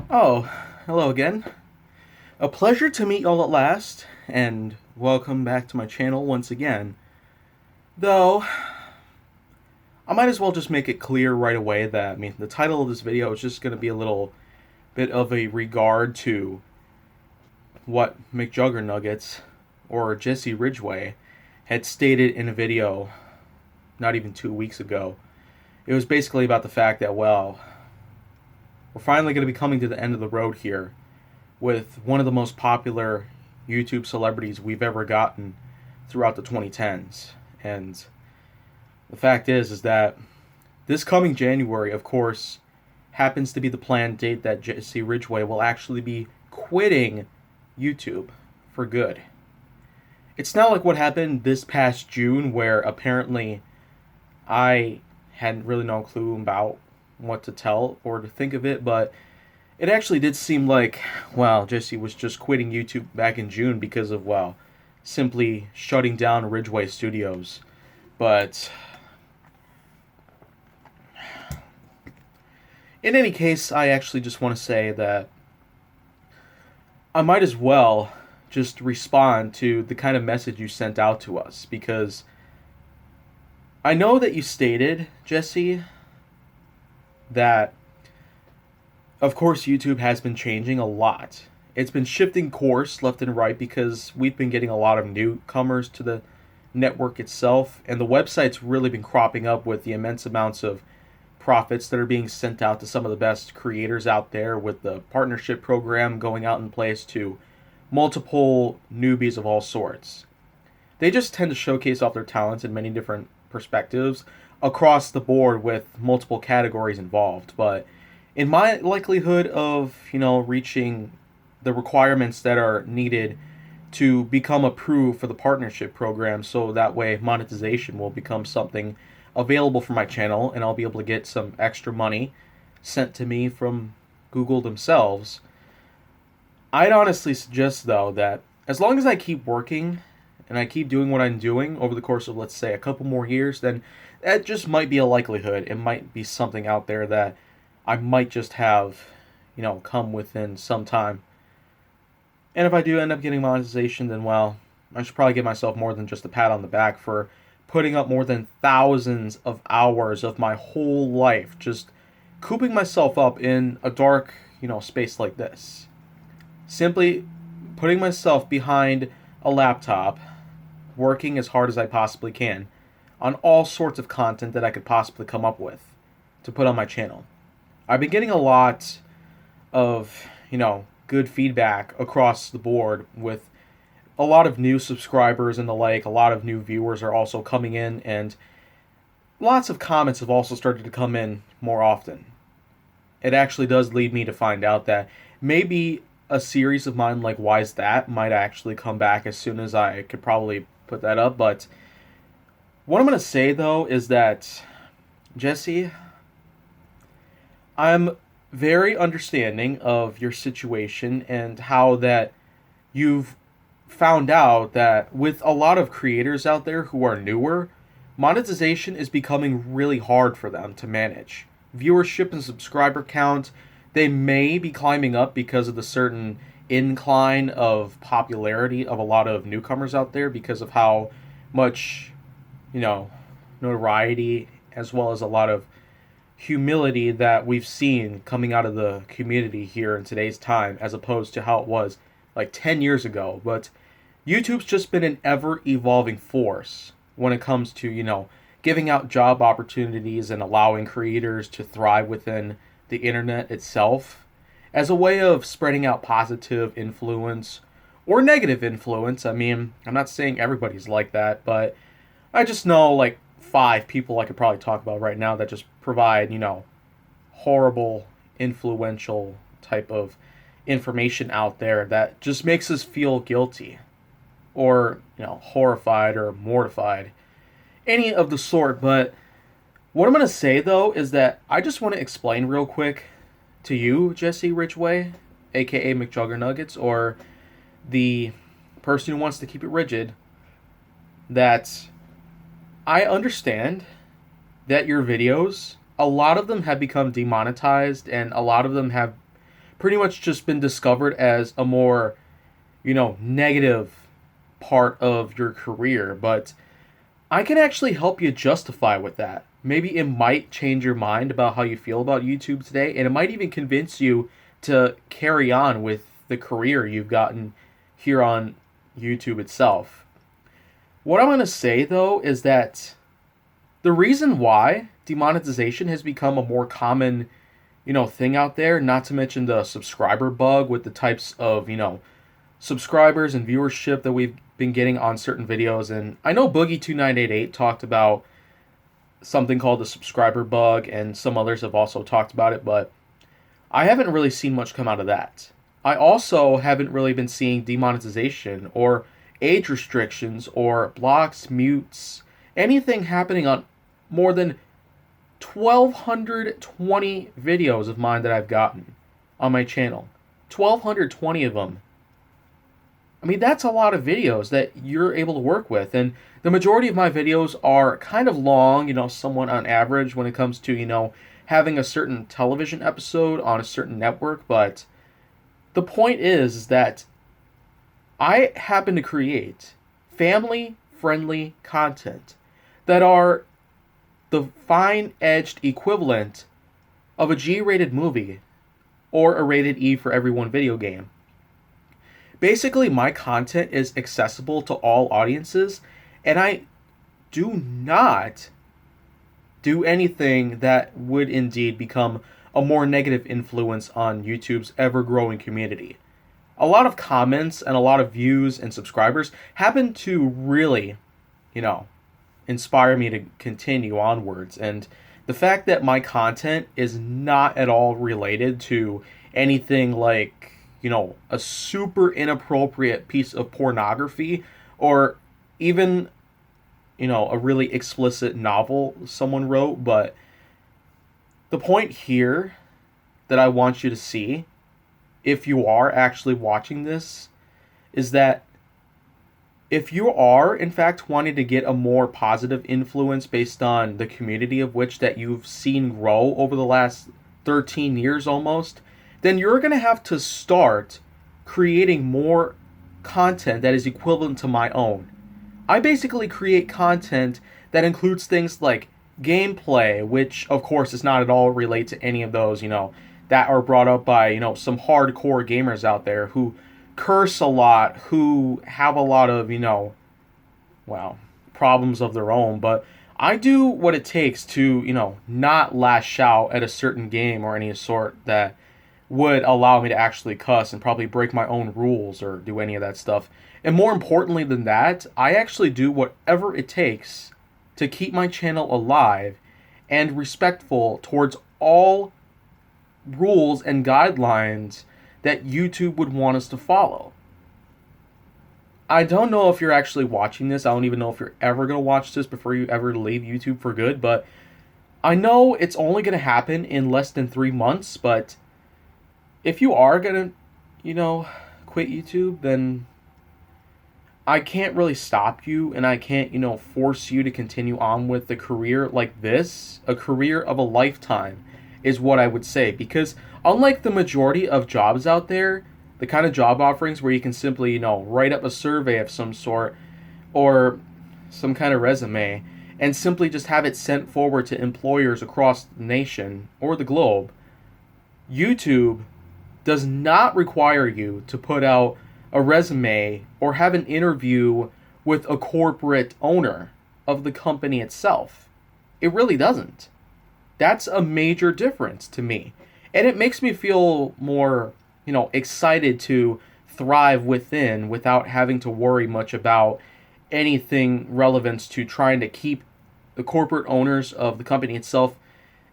Oh, hello again. A pleasure to meet y'all at last, and welcome back to my channel once again. Though, I might as well just make it clear right away that, the title of this video is just going to be a little bit of a regard to what Mcjuggernuggets, or Jesse Ridgeway, had stated in a video not even 2 weeks ago. It was basically about the fact that, well, we're finally going to be coming to the end of the road here with one of the most popular YouTube celebrities we've ever gotten throughout the 2010s. And the fact is that this coming January, of course, happens to be the planned date that Jesse Ridgeway will actually be quitting YouTube for good. It's not like what happened this past June, where apparently I hadn't really no clue about what to tell or to think of it, but it actually did seem like, well, Jesse was just quitting YouTube back in June because of, well, simply shutting down Ridgeway Studios. But in any case, I actually just want to say that I might as well just respond to the kind of message you sent out to us, because I know that you stated, Jesse, that of course YouTube has been changing a lot. It's been shifting course left and right because we've been getting a lot of newcomers to the network itself, and the website's really been cropping up with the immense amounts of profits that are being sent out to some of the best creators out there, with the partnership program going out in place to multiple newbies of all sorts. They just tend to showcase off their talents in many different perspectives across the board with multiple categories involved. But in my likelihood of, reaching the requirements that are needed to become approved for the partnership program, so that way monetization will become something available for my channel and I'll be able to get some extra money sent to me from Google themselves, I'd honestly suggest, though, that as long as I keep working and I keep doing what I'm doing over the course of, let's say, a couple more years, then that just might be a likelihood. It might be something out there that I might just have, come within some time. And if I do end up getting monetization, then, well, I should probably give myself more than just a pat on the back for putting up more than thousands of hours of my whole life just cooping myself up in a dark, space like this. Simply putting myself behind a laptop, working as hard as I possibly can on all sorts of content that I could possibly come up with to put on my channel. I've been getting a lot of, good feedback across the board, with a lot of new subscribers and the like. A lot of new viewers are also coming in, and lots of comments have also started to come in more often. It actually does lead me to find out that maybe a series of mine like Why's That might actually come back as soon as I could probably put that up. But what I'm going to say, though, is that, Jesse, I'm very understanding of your situation and how that you've found out that with a lot of creators out there who are newer, monetization is becoming really hard for them to manage. Viewership and subscriber count, they may be climbing up because of the certain incline of popularity of a lot of newcomers out there, because of how much, notoriety, as well as a lot of humility that we've seen coming out of the community here in today's time, as opposed to how it was like 10 years ago. But YouTube's just been an ever-evolving force when it comes to, giving out job opportunities and allowing creators to thrive within the internet itself as a way of spreading out positive influence or negative influence. I'm not saying everybody's like that, but I just know like 5 people I could probably talk about right now that just provide, horrible, influential type of information out there that just makes us feel guilty or, horrified or mortified, any of the sort. But what I'm going to say, though, is that I just want to explain real quick to you, Jesse Ridgeway, aka Mcjuggernuggets, or the person who wants to keep it rigid, that I understand that your videos, a lot of them have become demonetized, and a lot of them have pretty much just been discovered as a more, negative part of your career. But I can actually help you justify with that. Maybe it might change your mind about how you feel about YouTube today, and it might even convince you to carry on with the career you've gotten here on YouTube itself. What I'm going to say, though, is that the reason why demonetization has become a more common, thing out there, not to mention the subscriber bug with the types of, subscribers and viewership that we've been getting on certain videos. And I know Boogie2988 talked about something called the subscriber bug, and some others have also talked about it, but I haven't really seen much come out of that. I also haven't really been seeing demonetization or age restrictions or blocks, mutes, anything happening on more than 1,220 videos of mine that I've gotten on my channel. 1,220 of them. I mean, that's a lot of videos that you're able to work with. And the majority of my videos are kind of long, somewhat on average when it comes to, having a certain television episode on a certain network. But the point is that I happen to create family-friendly content that are the fine-edged equivalent of a G-rated movie or a rated E for everyone video game. Basically, my content is accessible to all audiences, and I do not do anything that would indeed become a more negative influence on YouTube's ever-growing community. A lot of comments and a lot of views and subscribers happen to really, inspire me to continue onwards. And the fact that my content is not at all related to anything like, a super inappropriate piece of pornography or even, a really explicit novel someone wrote. But the point here that I want you to see, if you are actually watching this, is that if you are, in fact, wanting to get a more positive influence based on the community of which that you've seen grow over the last 13 years almost, then you're going to have to start creating more content that is equivalent to my own. I basically create content that includes things like gameplay, which, of course, is not at all related to any of those, that are brought up by, some hardcore gamers out there who curse a lot, who have a lot of, problems of their own. But I do what it takes to, not lash out at a certain game or any sort that would allow me to actually cuss and probably break my own rules or do any of that stuff. And more importantly than that, I actually do whatever it takes to keep my channel alive and respectful towards all rules and guidelines that YouTube would want us to follow. I don't know if you're actually watching this. I don't even know if you're ever going to watch this before you ever leave YouTube for good, but I know it's only going to happen in less than 3 months. But if you are going to, quit YouTube, then I can't really stop you, and I can't, force you to continue on with a career like this. A career of a lifetime is what I would say, because unlike the majority of jobs out there, the kind of job offerings where you can simply, write up a survey of some sort or some kind of resume and simply just have it sent forward to employers across the nation or the globe, YouTube does not require you to put out a resume or have an interview with a corporate owner of the company itself. It really doesn't. That's a major difference to me. And it makes me feel more, excited to thrive within without having to worry much about anything relevant to trying to keep the corporate owners of the company itself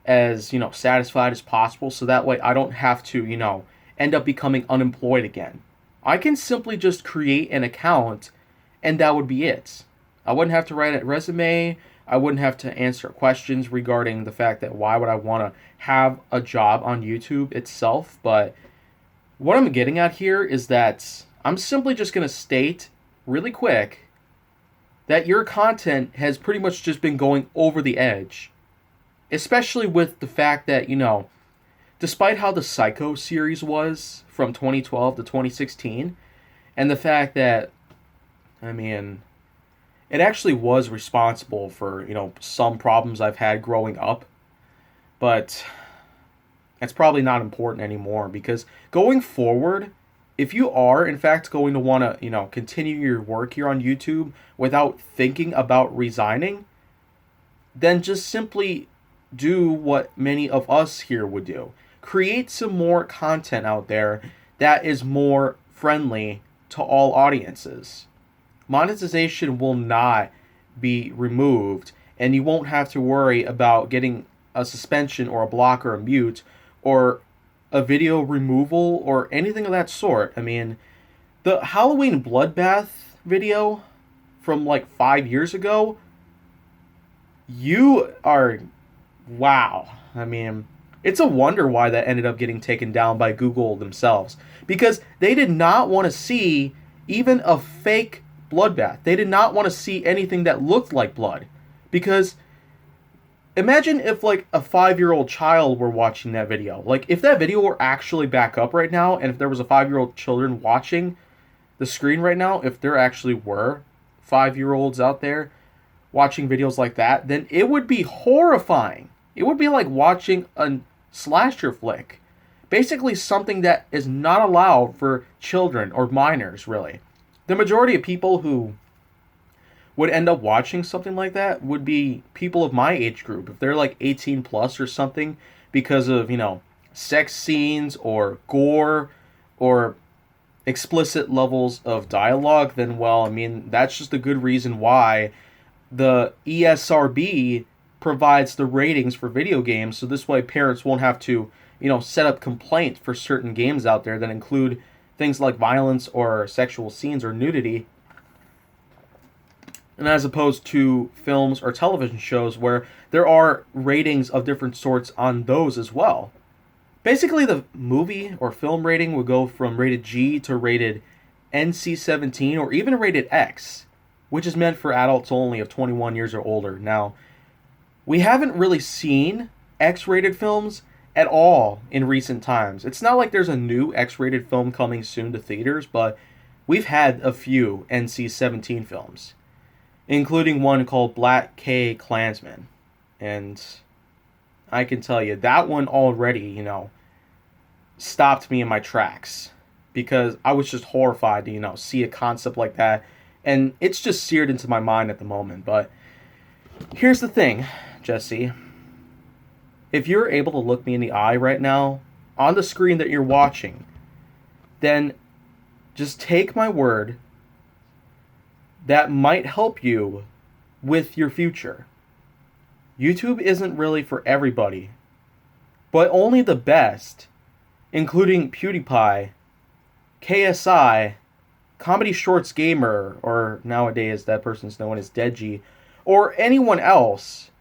as, satisfied as possible. So that way I don't have to, end up becoming unemployed again. I can simply just create an account and that would be it. I wouldn't have to write a resume. I wouldn't have to answer questions regarding the fact that why would I want to have a job on YouTube itself. But what I'm getting at here is that I'm simply just going to state really quick that your content has pretty much just been going over the edge. Especially with the fact that, despite how the Psycho series was from 2012 to 2016, and the fact that, I mean, it actually was responsible for, some problems I've had growing up, but it's probably not important anymore because going forward, if you are in fact going to want to, continue your work here on YouTube without thinking about resigning, then just simply do what many of us here would do. Create some more content out there that is more friendly to all audiences. Monetization will not be removed, and you won't have to worry about getting a suspension or a block or a mute or a video removal or anything of that sort. I mean, the Halloween Bloodbath video from like 5 years ago, you are, wow. I mean, it's a wonder why that ended up getting taken down by Google themselves, because they did not want to see even a fake bloodbath. They did not want to see anything that looked like blood, because imagine if like a 5-year-old child were watching that video. Like if that video were actually back up right now, and if there was a 5-year-old children watching the screen right now, if there actually were 5-year-olds out there watching videos like that, then it would be horrifying. It would be like watching a slasher flick. Basically something that is not allowed for children or minors, really. The majority of people who would end up watching something like that would be people of my age group. If they're like 18 plus or something, because of, sex scenes or gore or explicit levels of dialogue, then, well, I mean, that's just a good reason why the ESRB provides the ratings for video games, so this way parents won't have to, set up complaints for certain games out there that include things like violence or sexual scenes or nudity, and as opposed to films or television shows where there are ratings of different sorts on those as well. Basically, the movie or film rating would go from rated G to rated NC-17 or even rated X, which is meant for adults only of 21 years or older. Now, we haven't really seen X-rated films at all in recent times. It's not like there's a new X-rated film coming soon to theaters, but we've had a few NC-17 films, including one called Black K Klansman. And I can tell you, that one already, stopped me in my tracks, because I was just horrified to, see a concept like that. And it's just seared into my mind at the moment. But here's the thing, Jesse. If you're able to look me in the eye right now, on the screen that you're watching, then just take my word that might help you with your future. YouTube isn't really for everybody, but only the best, including PewDiePie, KSI, Comedy Shorts Gamer, or nowadays that person's known as Deji, or anyone else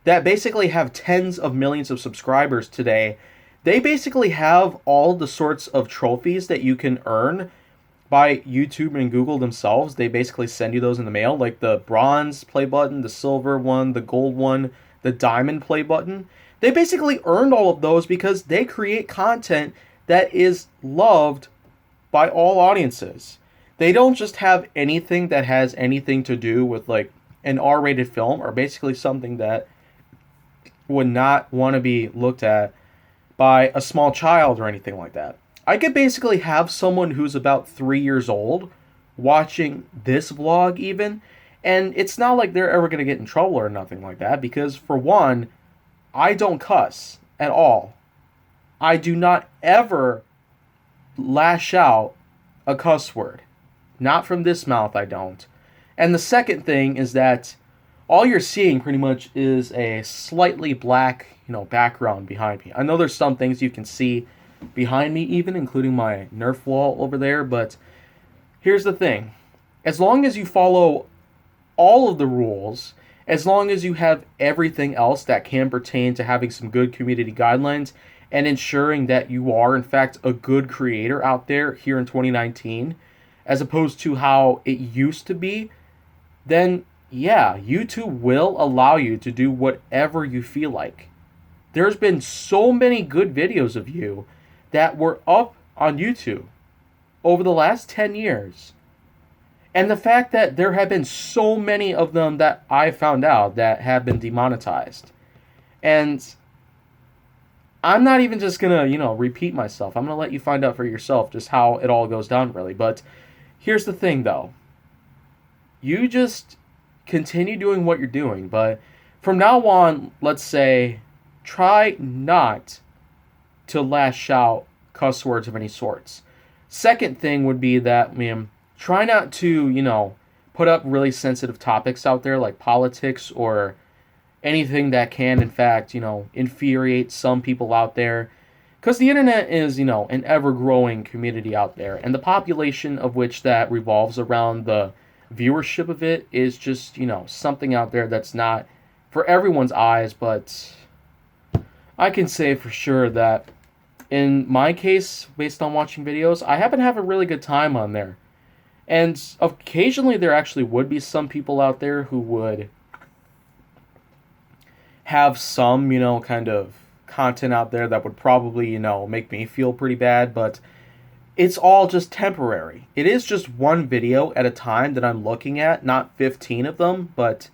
that basically have tens of millions of subscribers today. They basically have all the sorts of trophies that you can earn by YouTube and Google themselves. They basically send you those in the mail, like the bronze play button, the silver one, the gold one, the diamond play button. They basically earned all of those because they create content that is loved by all audiences. They don't just have anything that has anything to do with like an R-rated film, or basically something that would not want to be looked at by a small child or anything like that. I could basically have someone who's about 3 years old watching this vlog even, and it's not like they're ever going to get in trouble or nothing like that, because for one, I don't cuss at all. I do not ever lash out a cuss word. Not from this mouth, I don't. And the second thing is that all you're seeing pretty much is a slightly black, background behind me. I know there's some things you can see behind me even, including my Nerf wall over there, but here's the thing. As long as you follow all of the rules, as long as you have everything else that can pertain to having some good community guidelines and ensuring that you are in fact a good creator out there here in 2019, as opposed to how it used to be, then yeah, YouTube will allow you to do whatever you feel like. there's been so many good videos of you that were up on YouTube over the last 10 years. And the fact that there have been so many of them that I found out that have been demonetized. And I'm not even just going to, repeat myself. I'm going to let you find out for yourself just how it all goes down, really. But here's the thing, though. You just continue doing what you're doing. But from now on, let's say, try not to lash out cuss words of any sorts. Second thing would be that, try not to, put up really sensitive topics out there like politics or anything that can, in fact, infuriate some people out there. Because the internet is, an ever-growing community out there. And the population of which that revolves around the viewership of it is just, something out there that's not for everyone's eyes. But I can say for sure that in my case, based on watching videos, I happen to have a really good time on there. And occasionally there actually would be some people out there who would have some, kind of content out there that would probably, make me feel pretty bad, but it's all just temporary. It is just one video at a time that I'm looking at, not 15 of them, but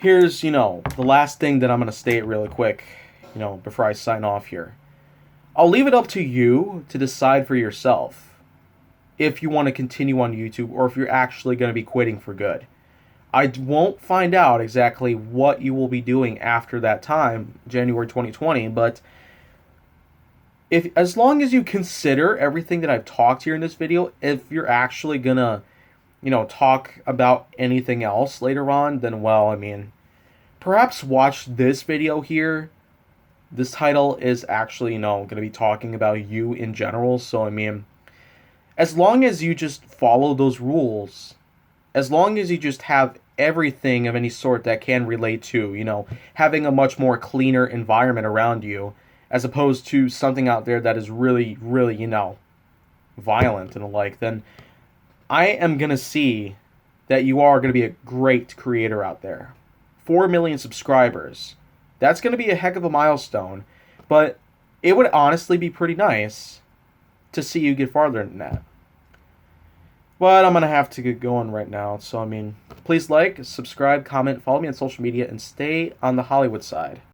here's, the last thing that I'm going to state really quick, before I sign off here. I'll leave it up to you to decide for yourself if you want to continue on YouTube or if you're actually going to be quitting for good. I won't find out exactly what you will be doing after that time, January 2020, but as long as you consider everything that I've talked here in this video, if you're actually going to, talk about anything else later on, then, well, perhaps watch this video here. This title is actually, going to be talking about you in general, so, as long as you just follow those rules, as long as you just have everything of any sort that can relate to, having a much more cleaner environment around you, as opposed to something out there that is really, really, violent and the like, then I am going to see that you are going to be a great creator out there. 4 million subscribers. That's going to be a heck of a milestone, but it would honestly be pretty nice to see you get farther than that. But I'm going to have to get going right now. So, please like, subscribe, comment, follow me on social media, and stay on the Hollywood side.